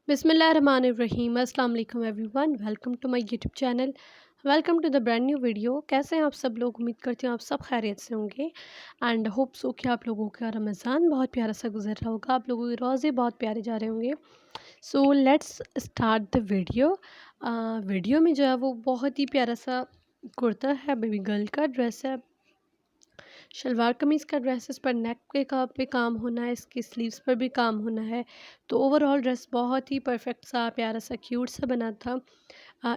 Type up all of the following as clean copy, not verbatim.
बिस्मिल्लाहिर्रहमानिर्रहीम अस्सलाम वालेकुम everyone, welcome to my YouTube channel. Welcome to the brand new video. कैसे हैं आप सब लोग? उम्मीद करती हूँ आप सब खैरियत से होंगे एंड होप सो कि आप लोगों का रमज़ान बहुत प्यारा सा गुजर रहा होगा, आप लोगों के रोज़े बहुत प्यारे जा रहे होंगे। So let's start the video. Video में जो है वो बहुत ही प्यारा सा कुर्ता है, बेबी गर्ल का ड्रेस है, शलवार कमीज़ का ड्रेस, इस पर नेक पे काम होना है, इसकी स्लीव्स पर भी काम होना है। तो ओवरऑल ड्रेस बहुत ही परफेक्ट सा, प्यारा सा, क्यूट सा बना था।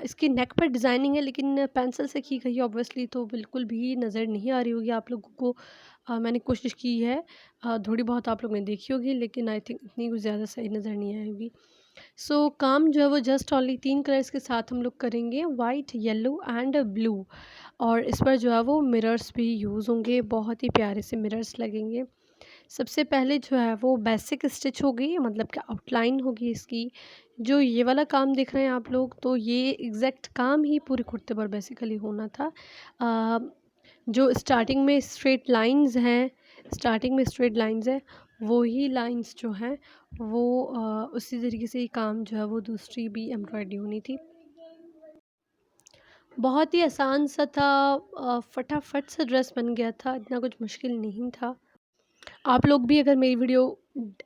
इसकी नेक पर डिज़ाइनिंग है लेकिन पेंसिल से की गई है ऑब्वियसली, तो बिल्कुल भी नज़र नहीं आ रही होगी आप लोगों को। मैंने कोशिश की है, थोड़ी बहुत आप लोगों ने देखी होगी लेकिन आई थिंक इतनी कुछ ज़्यादा सही नज़र नहीं आई होगी। सो काम जो है वो जस्ट ओनली 3 कलर्स के साथ हम लोग करेंगे, वाइट, येलो एंड ब्लू। और इस पर जो है वो मिरर्स भी यूज़ होंगे, बहुत ही प्यारे से मिरर्स लगेंगे। सबसे पहले जो है वो बेसिक स्टिच होगी, मतलब कि आउटलाइन होगी इसकी। जो ये वाला काम देख रहे हैं आप लोग, तो ये एग्जैक्ट काम ही पूरे कुर्ते पर बेसिकली होना था। अ, जो स्टार्टिंग में स्ट्रेट लाइंस हैं, वो ही लाइंस जो हैं वो उसी तरीके से ही काम जो है वो दूसरी भी एम्ब्रॉयडरी होनी थी। बहुत ही आसान सा था, फटाफट से ड्रेस बन गया था, इतना कुछ मुश्किल नहीं था। आप लोग भी अगर मेरी वीडियो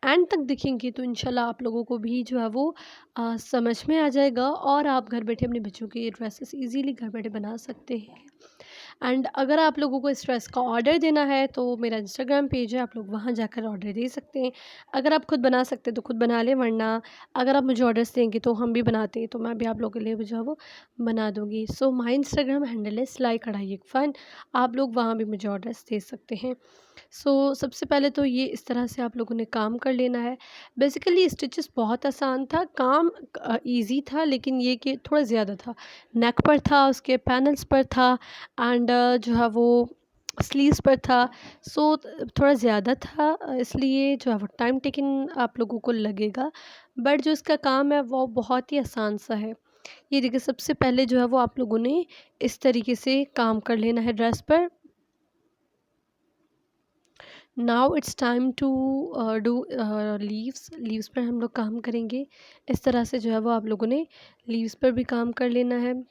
एंड तक देखेंगे तो इंशाल्लाह आप लोगों को भी जो है वो समझ में आ जाएगा और आप घर बैठे अपने बच्चों के ड्रेसेस इजीली घर बैठे बना सकते हैं। एंड अगर आप लोगों को इस ड्रेस का ऑर्डर देना है तो मेरा इंस्टाग्राम पेज है, आप लोग वहाँ जाकर ऑर्डर दे सकते हैं। अगर आप खुद बना सकते हैं तो खुद बना लें, वरना अगर आप मुझे ऑर्डर्स देंगे तो हम भी बनाते हैं, तो मैं भी आप लोगों के लिए जो है वो बना दूँगी। सो माई इंस्टाग्राम हैंडल है सिलाई कढ़ाई एक फ़न, आप लोग वहाँ भी मुझे ऑर्डर्स दे सकते हैं। सबसे पहले तो ये इस तरह से आप लोगों ने काम कर लेना है। बेसिकली स्टिचेस बहुत आसान था, काम ईज़ी था, लेकिन ये कि थोड़ा ज़्यादा था। नेक पर था, उसके पैनल्स पर था एंड जो है वो स्लीव्स पर था। थोड़ा ज़्यादा था, इसलिए जो है वो टाइम टेकिंग आप लोगों को लगेगा, बट जो इसका काम है वो बहुत ही आसान सा है। ये देखिए, सबसे पहले जो है वो आप लोगों ने इस तरीके से काम कर लेना है ड्रेस पर। Now it's time to do leaves पर हम लोग काम करेंगे। इस तरह से जो है वो आप लोगों ने लीव्स पर भी काम कर लेना है।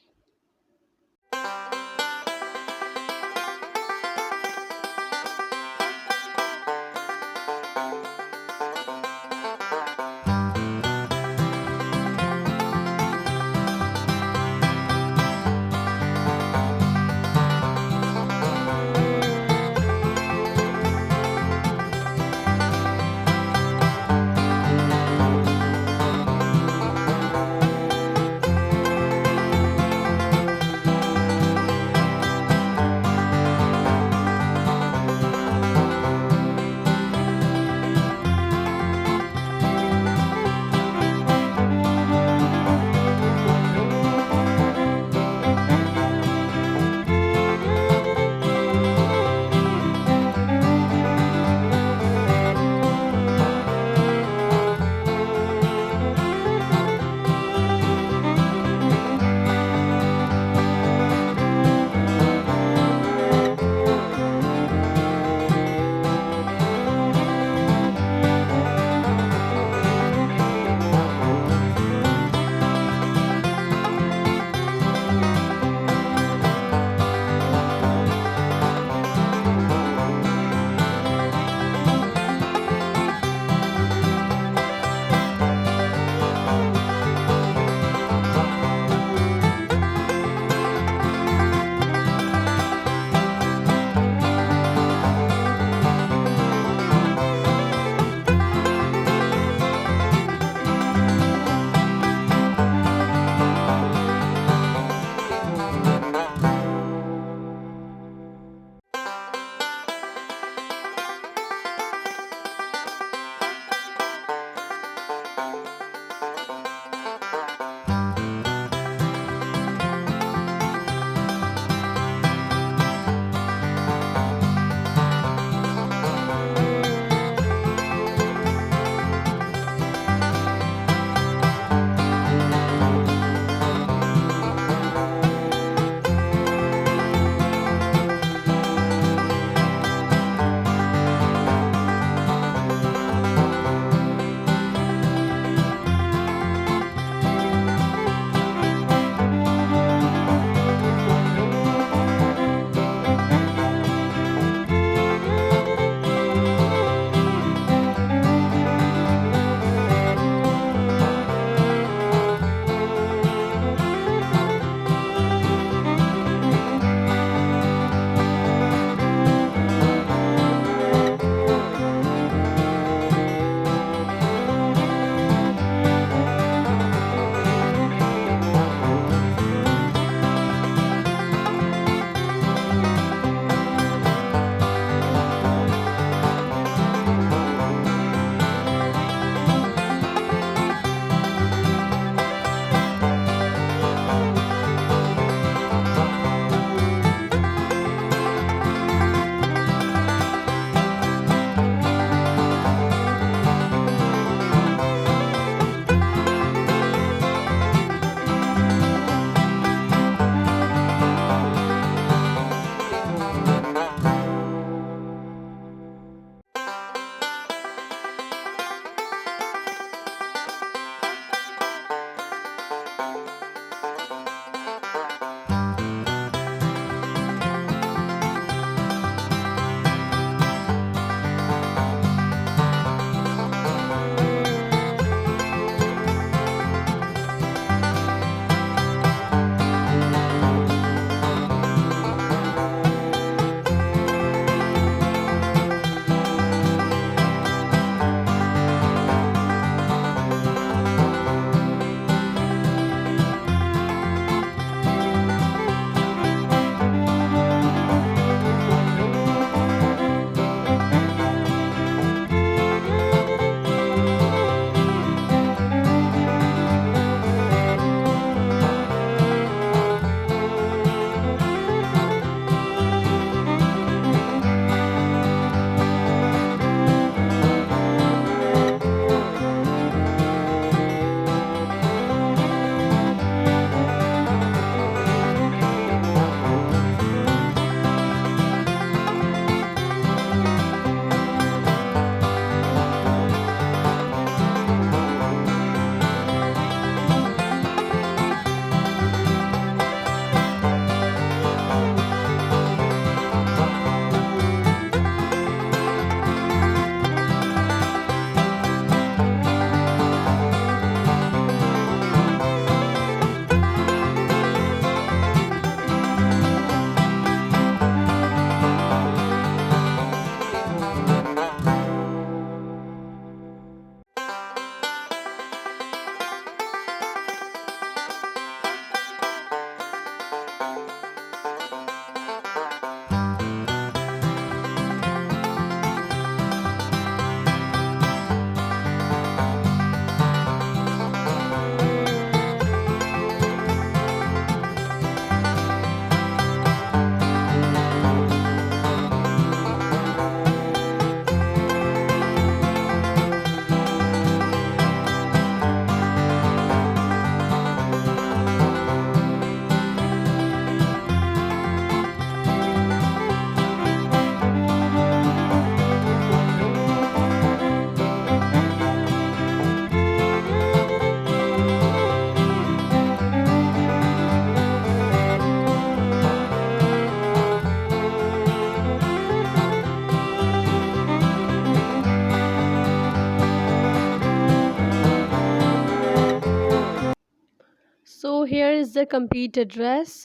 Here is the complete dress.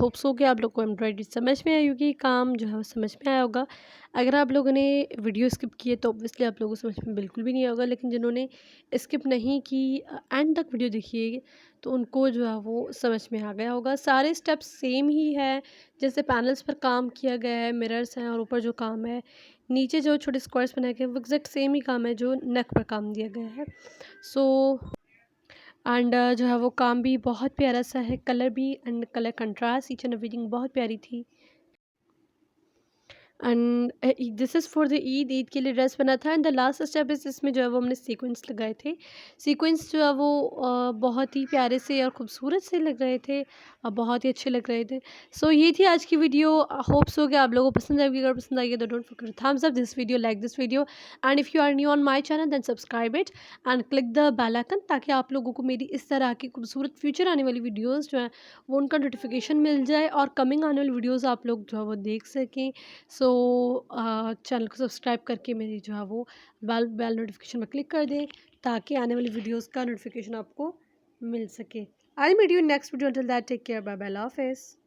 Hope so कि आप लोग को एम्ब्रॉयडरी समझ में आई होगी, काम जो है वो समझ में आया होगा। अगर आप लोगों ने वीडियो स्किप की है तो ऑब्वियसली आप लोगों को समझ में बिल्कुल भी नहीं होगा, लेकिन जिन्होंने स्किप नहीं की एंड तक वीडियो देखिए तो उनको जो है वो समझ में आ गया होगा। सारे स्टेप्स सेम ही है, जैसे पैनल्स पर काम किया गया है, मिरर्स हैं और ऊपर जो काम है, नीचे जो छोटे स्क्वायर्स बनाए गए हैं वो एग्जैक्ट सेम ही काम है जो नेक पर काम दिया गया है। सो एंड जो है वो काम भी बहुत प्यारा सा है, कलर भी and colour contrast each and everything बहुत प्यारी थी। And this is for the Eid के लिए ड्रेस बना था। And the last step is, इसमें जो है वो हमने सीक्वेंस लगाए थे। सीक्वेंस जो है वो बहुत ही प्यारे से और खूबसूरत से लग रहे थे, बहुत ही अच्छे लग रहे थे। सो ये थी आज की वीडियो। होप्स हो कि आप लोगों को पसंद आएगी। अगर पसंद आएगी तो don't forget thumbs up this video, like this video, and if you are new on my channel then subscribe it and click the bell icon, ताकि आप लोगों को मेरी इस तरह की खूबसूरत फ्यूचर आने वाली वीडियोज़ जो हैं वो उनका नोटिफिकेशन मिल जाए और कमिंग आने वाली वीडियोज़ आप लोग जो है वो देख सकें। सो चैनल को सब्सक्राइब करके मेरी जो है वो बेल बेल नोटिफिकेशन में क्लिक कर दें, ताकि आने वाली वीडियोस का नोटिफिकेशन आपको मिल सके। I meet you next video, till that take care, bye bye, अल्लाह हाफिज़।